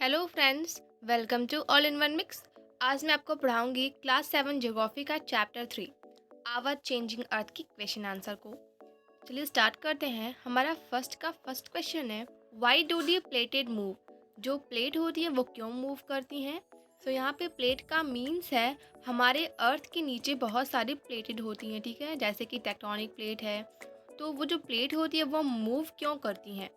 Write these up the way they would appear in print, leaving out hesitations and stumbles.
Hello friends, welcome to all in one mix. आज मैं आपको पढ़ाऊंगी क्लास 7 ज्योग्राफी का चैप्टर 3 आवर चेंजिंग अर्थ की क्वेश्चन आंसर को। चलिए स्टार्ट करते हैं। हमारा फर्स्ट क्वेश्चन है, why do the plates move. जो प्लेट होती है वो क्यों मूव करती हैं। सो यहाँ पे प्लेट का मीन्स है हमारे अर्थ के नीचे बहुत सारी प्लेटेड होती हैं, ठीक है, जैसे कि टेक्टोनिक प्लेट है। तो वो जो प्लेट होती है वो मूव क्यों करती हैं।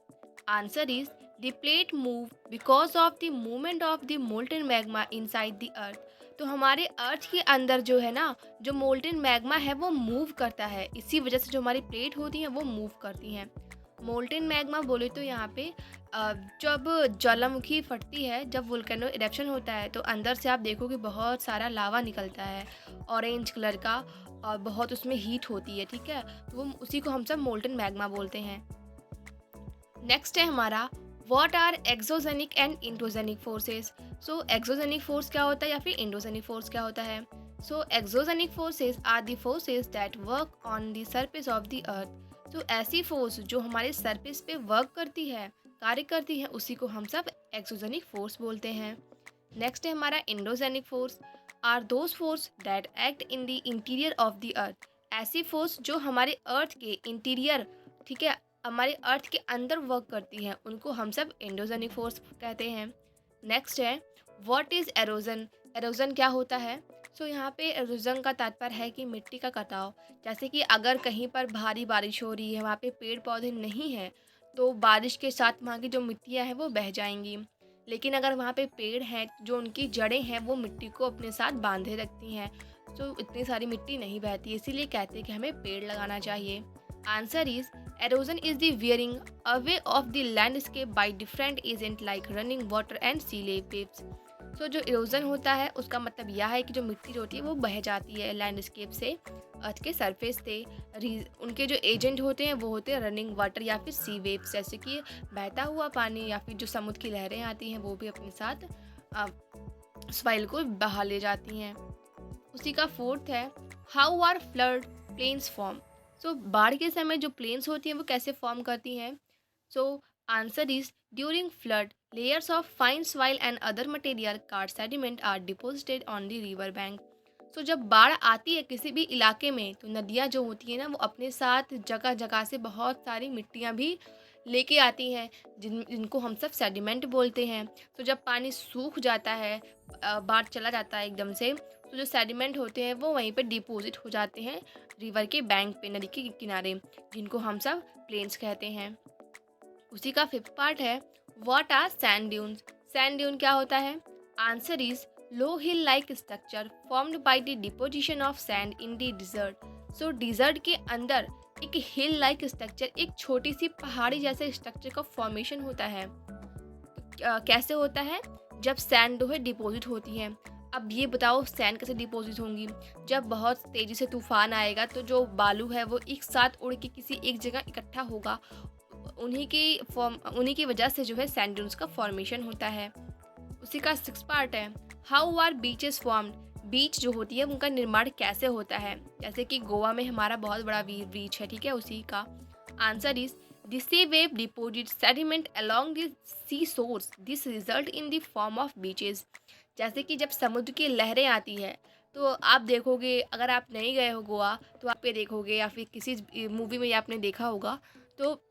Answer is the plate move because of the movement of the molten magma inside the earth. तो हमारे अर्थ के अंदर जो है ना, जो मोल्टन मैग्मा है वो मूव करता है, इसी वजह से जो हमारी प्लेट होती हैं वो मूव करती हैं। मोल्टन मैग्मा बोले तो यहाँ पे जब ज्वालामुखी फटती है, जब वोल्केनो इरेप्शन होता है, तो अंदर से आप देखोगे बहुत सारा लावा निकलता है ऑरेंज कलर का, और बहुत उसमें हीट होती है, ठीक है। तो वो उसी को हम सब मोल्टन मैग्मा बोलते हैं। नेक्स्ट है हमारा, what are exogenic and endogenic forces. So exogenic force क्या होता है या फिर इंडोजेनिक फोर्स क्या होता है। So exogenic forces are the forces that work on the surface of the earth. तो ऐसी फोर्स जो हमारे सरफेस पे वर्क करती है, कार्य करती है, उसी को हम सब एक्सोजेनिक फोर्स बोलते हैं। नेक्स्ट है हमारा endogenic force are those force that act in the interior of the earth. ऐसी फोर्स जो हमारे अर्थ के इंटीरियर, ठीक है, हमारे अर्थ के अंदर वर्क करती हैं, उनको हम सब एंडोजेनिक फोर्स कहते हैं। नेक्स्ट है, व्हाट इज़ एरोजन। एरोजन क्या होता है। सो यहाँ पे एरोजन का तात्पर्य है कि मिट्टी का कटाव। जैसे कि अगर कहीं पर भारी बारिश हो रही है, वहाँ पे पेड़ पौधे नहीं हैं, तो बारिश के साथ वहाँ की जो मिट्टियाँ हैं वो बह जाएंगी। लेकिन अगर वहाँ पे पेड़ हैं, जो उनकी जड़ें हैं वो मिट्टी को अपने साथ बांधे रखती हैं, तो इतनी सारी मिट्टी नहीं बहती, इसीलिए कहते हैं कि हमें पेड़ लगाना चाहिए। Answer is erosion is the wearing away of the landscape by different agent like running water and sea waves। सो जो इरोजन होता है उसका मतलब यह है कि जो मिट्टी होती है वो बह जाती है लैंडस्केप से, अर्थ के सरफेस से। उनके जो एजेंट होते हैं वो होते हैं रनिंग वाटर या फिर सी वेव्स, जैसे कि बहता हुआ पानी या फिर जो समुद्र की लहरें आती हैं वो भी अपने साथ सॉइल को बहा ले जाती हैं। उसी का फोर्थ है, how are flood plains form. So बाढ़ के समय जो प्लेन्स होती हैं वो कैसे फॉर्म करती हैं। So answer is during flood layers of fine soil and other material called sediment are deposited on the river bank. So जब बाढ़ आती है किसी भी इलाके में, तो नदियाँ जो होती हैं ना वो अपने साथ जगह जगह से बहुत सारी मिट्टियाँ भी लेके आती हैं, जिनको हम सब सेडिमेंट बोलते हैं। तो जब पानी सूख जाता है, बाढ़ चला जाता है एकदम से, तो जो सेडिमेंट होते हैं वो वहीं पे डिपॉजिट हो जाते हैं रिवर के बैंक पे, नदी के किनारे, जिनको हम सब प्लेन्स कहते हैं। उसी का फिफ्थ पार्ट है, what are sand dunes. Sand dune क्या होता है। Answer is low hill like structure formed by the deposition of sand in the desert. So desert के अंदर एक हिल लाइक स्ट्रक्चर, एक छोटी सी पहाड़ी जैसे स्ट्रक्चर का फॉर्मेशन होता है। कैसे होता है, जब सैंड जो है डिपॉजिट होती है। अब ये बताओ सैंड कैसे डिपॉजिट होंगी। जब बहुत तेज़ी से तूफान आएगा तो जो बालू है वो एक साथ उड़ के किसी एक जगह इकट्ठा होगा, उन्हीं की वजह से जो है सैंड ड्यून्स का फॉर्मेशन होता है। उसी का सिक्स पार्ट है, हाउ आर बीचेस फॉर्म्ड। बीच जो होती है उनका निर्माण कैसे होता है। जैसे कि गोवा में हमारा बहुत बड़ा बीच है, ठीक है, उसी का answer is the sea wave deposit sediment along the sea shore, this result in the form of beaches. जैसे कि जब समुद्र की लहरें आती है, तो आप देखोगे, अगर आप नहीं गए हो गोवा तो आप ये देखोगे या फिर किसी मूवी में आपने देखा होगा, तो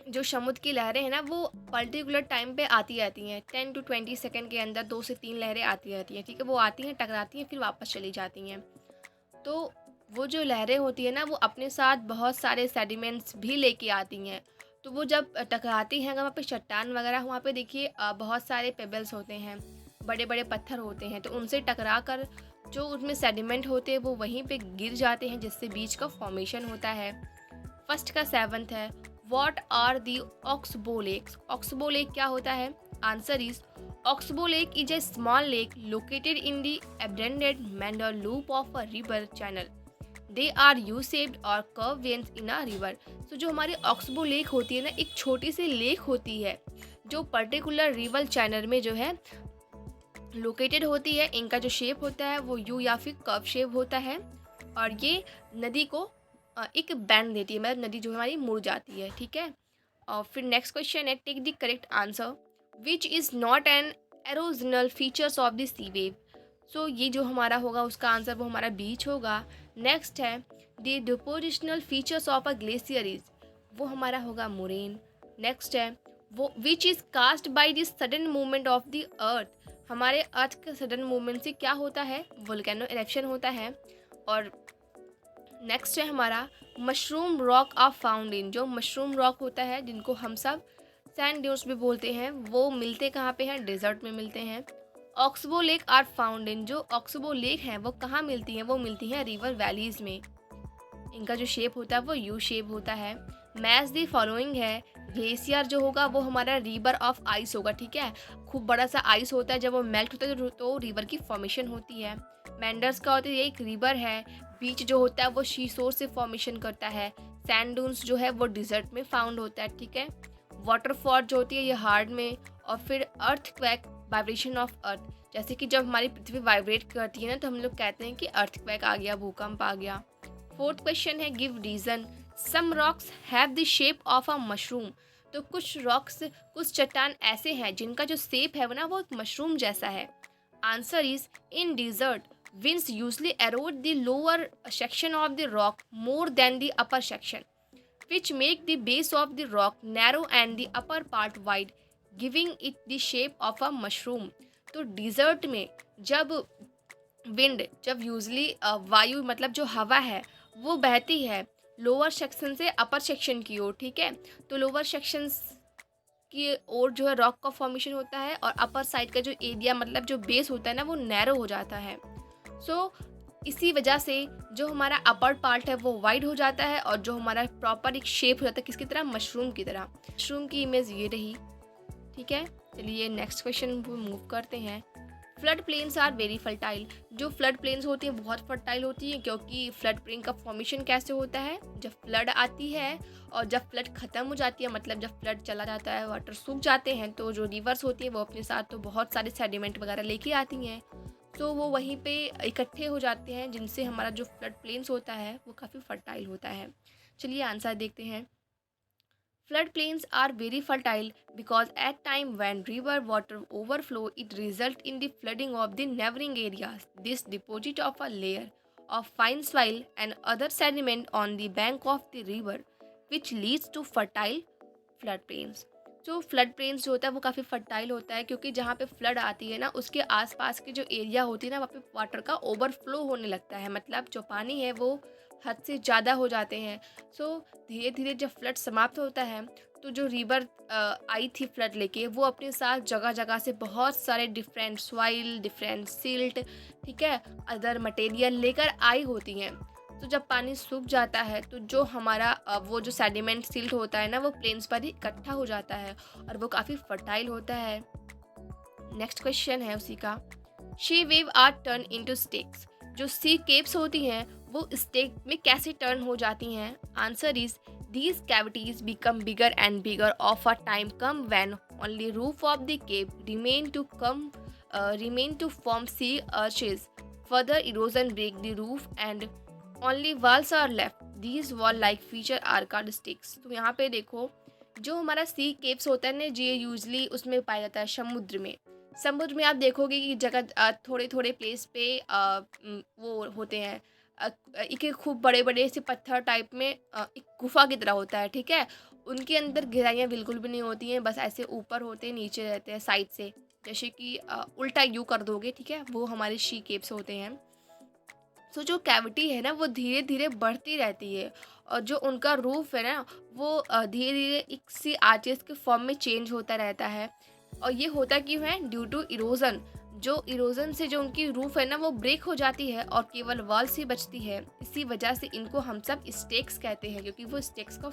जो समुद्र की लहरें हैं ना वो पर्टिकुलर टाइम पे आती रहती हैं, 10 to 20 सेकंड के अंदर 2 से 3 लहरें आती रहती हैं, ठीक है। वो आती हैं, टकराती हैं, फिर वापस चली जाती हैं। तो वो जो लहरें होती है ना वो अपने साथ बहुत सारे सेडिमेंट्स भी लेके आती हैं। तो वो जब टकराती हैं, अगर वहाँ पे चट्टान वगैरह, वहाँ पे देखिए बहुत सारे पेबल्स होते हैं, बड़े बड़े पत्थर होते हैं, तो उनसे टकरा कर जो उसमें सेडिमेंट होते हैं वो वहीं पे गिर जाते हैं, जिससे बीच का फॉर्मेशन होता है। फर्स्ट का सेवंथ है, what are the oxbow lakes. Oxbow lake क्या होता है। Answer is oxbow lake is a small lake located in the abandoned meander loop of a river channel. They are U-shaped और curved veins in a river. तो जो हमारी oxbow lake होती है ना, एक छोटी सी लेक होती है जो पर्टिकुलर रिवर चैनल में जो है लोकेटेड होती है। इनका जो शेप होता है वो यू या फिर कर्व शेप होता है, और ये नदी को एक बैंड देती है, मतलब नदी जो हमारी मुड़ जाती है, ठीक है। और फिर नेक्स्ट क्वेश्चन है, take the correct answer. Which is not an erosional features of the sea wave. So ये जो हमारा होगा उसका आंसर वो हमारा बीच होगा। नेक्स्ट है the depositional features of a glacier is, वो हमारा होगा मोरेन। नेक्स्ट है वो which is caused by the sudden movement of the earth, हमारे अर्थ के सडन मूवमेंट से क्या होता है, वोल्केनो इरेप्शन होता है। और नेक्स्ट है हमारा mushroom rock of found in, जो मशरूम रॉक होता है जिनको हम सब सैंड ड्यून्स भी बोलते हैं, वो मिलते कहाँ पे हैं, डेजर्ट में मिलते हैं। Oxbow lake are found in, जो ऑक्सबो लेक हैं वो कहाँ मिलती हैं, वो मिलती हैं रिवर वैलीज में। इनका जो शेप होता है वो यू शेप होता है। मैच दी फॉलोइंग है, ग्लेशियर जो होगा वो हमारा रिवर ऑफ आइस होगा, ठीक है। खूब बड़ा सा आइस होता है, जब वो मेल्ट होता है तो रिवर की फॉर्मेशन होती है। मैंडर्स का होता है ये एक रिवर है। बीच जो होता है वो शीशोर से फॉर्मेशन करता है। सैंड डून्स जो है वो डिजर्ट में फाउंड होता है, ठीक है। वाटरफॉल जो होती है ये हार्ड में। और फिर अर्थक्वेक, वाइब्रेशन ऑफ अर्थ, जैसे कि जब हमारी पृथ्वी वाइब्रेट करती है ना तो हम लोग कहते हैं कि अर्थक्वेक आ गया, भूकंप आ गया। फोर्थ क्वेश्चन है give reason, some rocks have the shape of a mushroom, तो कुछ रॉक्स, कुछ चट्टान ऐसे हैं जिनका जो शेप है वो ना वो एक मशरूम जैसा है। Answer is in desert winds usually erode the lower section of the rock more than the upper section, which make the base of the rock narrow and the upper part wide, giving it the shape of a mushroom। तो dessert में जब wind, जब usually वायु मतलब जो हवा है वो बहती है लोअर सेक्शन से अपर सेक्शन की ओर, ठीक है। तो लोअर सेक्शन की ओर जो है रॉक का फॉर्मेशन होता है और अपर साइड का जो एरिया मतलब जो बेस होता है ना वो नैरो हो जाता है। सो इसी वजह से जो हमारा अपर पार्ट है वो वाइड हो जाता है और जो हमारा प्रॉपर एक शेप हो जाता है किसकी तरह, मशरूम की तरह। मशरूम की इमेज ये रही, ठीक है। चलिए नेक्स्ट क्वेश्चन को मूव करते हैं। Flood plains are very fertile, जो फ्लड प्लेन्स होती हैं बहुत फर्टाइल होती हैं, क्योंकि फ्लड प्लेन का फॉर्मेशन कैसे होता है, जब फ्लड आती है और जब फ्लड ख़त्म हो जाती है, मतलब जब फ्लड चला जाता है, वाटर सूख जाते हैं, तो जो रिवर्स होती है वो अपने साथ तो बहुत सारे सेडिमेंट वगैरह लेके आती हैं, तो वो वहीं पे इकट्ठे हो जाते हैं, जिनसे हमारा जो फ्लड प्लेन्स होता है वो काफ़ी फर्टाइल होता है। चलिए आंसर देखते हैं। Flood plains are very fertile because at time when river water overflow, it result in the flooding of the neighboring areas. This deposit of a layer of fine soil and other sediment on the bank of the river, which leads to fertile flood plains। जो flood planes जो होता है वो काफ़ी fertile होता है, क्योंकि जहाँ पे फ्लड आती है ना उसके आसपास की जो एरिया होती है ना वहाँ पे वाटर का ओवरफ्लो होने लगता है, मतलब जो पानी है वो हद से ज़्यादा हो जाते हैं। सो धीरे धीरे जब फ्लड समाप्त होता है तो जो रिवर आई थी फ्लड लेके वो अपने साथ जगह जगह से बहुत सारे डिफरेंट सॉइल, डिफरेंट सिल्ट, ठीक है, अदर मटेरियल लेकर आई होती हैं। तो जब पानी सूख जाता है तो जो हमारा वो जो सेडिमेंट सिल्ट होता है ना वो प्लेन्स पर ही इकट्ठा हो जाता है और वो काफ़ी फर्टाइल होता है। नेक्स्ट क्वेश्चन है उसी का, sea wave are turn into stacks, जो सी केप्स होती हैं वो स्टेक में कैसे टर्न हो जाती हैं। Answer is these cavities become bigger and bigger of a time come when only roof of the cave remain to form sea arches, further erosion break the roof and only walls are left, these wall like feature are called sticks। तो यहाँ पे देखो जो हमारा सी keeps होता है ना ये यूजली उसमें पाया जाता है समुद्र में। समुद्र में आप देखोगे कि जगह थोड़े थोड़े प्लेस पे वो होते हैं, एक खूब बड़े बड़े से पत्थर टाइप में एक गुफा की तरह होता है, ठीक है। उनके अंदर गहराइयाँ बिल्कुल भी नहीं होती हैं, बस ऐसे ऊपर होते हैं, नीचे रहते हैं साइड से, जैसे कि उल्टा यू कर दोगे, ठीक है, वो हमारे शी केप्स होते हैं। सो जो कैविटी है ना वो धीरे धीरे बढ़ती रहती है और जो उनका रूफ है ना वो धीरे धीरे एक सी आर्चेस के फॉर्म में चेंज होता रहता है। और ये होता क्यों है, ड्यू टू इरोजन, जो इरोजन से जो उनकी रूफ है ना वो ब्रेक हो जाती है और केवल वॉल्स ही बचती है। इसी वजह से इनको हम सब स्टेक्स कहते हैं, क्योंकि वो स्टेक्स को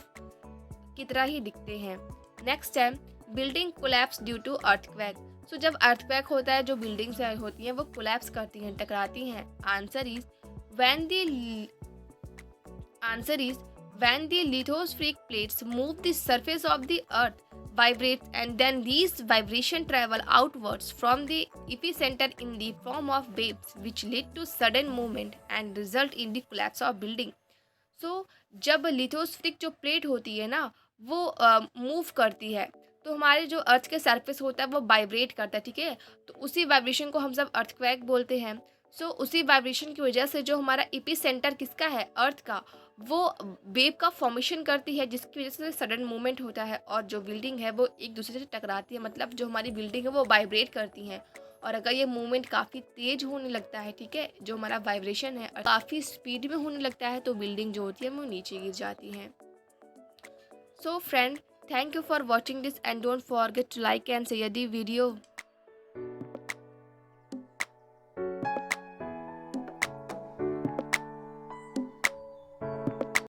की तरह ही दिखते हैं। नेक्स्ट है building collapse due to earthquake. So जब अर्थक्वेक होता है जो बिल्डिंग्स होती हैं वो कोलैप्स करती हैं, टकराती हैं। Answer is when the answer is when the lithospheric plates move the surface of the earth vibrates and then these vibration travel outwards from the epicenter in the form of waves which lead to sudden movement and result in the collapse of building। so जब lithospheric जो plate होती है ना वो move करती है तो हमारे जो अर्थ के सरफेस होता है वो वाइब्रेट करता है, ठीक है। तो उसी वाइब्रेशन को हम सब अर्थक्वेक बोलते हैं। सो उसी वाइब्रेशन की वजह से जो हमारा एपी सेंटर किसका है, अर्थ का, वो वेव का फॉर्मेशन करती है, जिसकी वजह से सडन मूवमेंट होता है और जो बिल्डिंग है वो एक दूसरे से टकराती है, मतलब जो हमारी बिल्डिंग है वो वाइब्रेट करती हैं। और अगर ये मूवमेंट काफ़ी तेज होने लगता है, ठीक है, जो हमारा वाइब्रेशन है काफ़ी स्पीड में होने लगता है, तो बिल्डिंग जो होती है वो नीचे गिर जाती है। So friend, thank you for watching this and don't forget to like and share the video.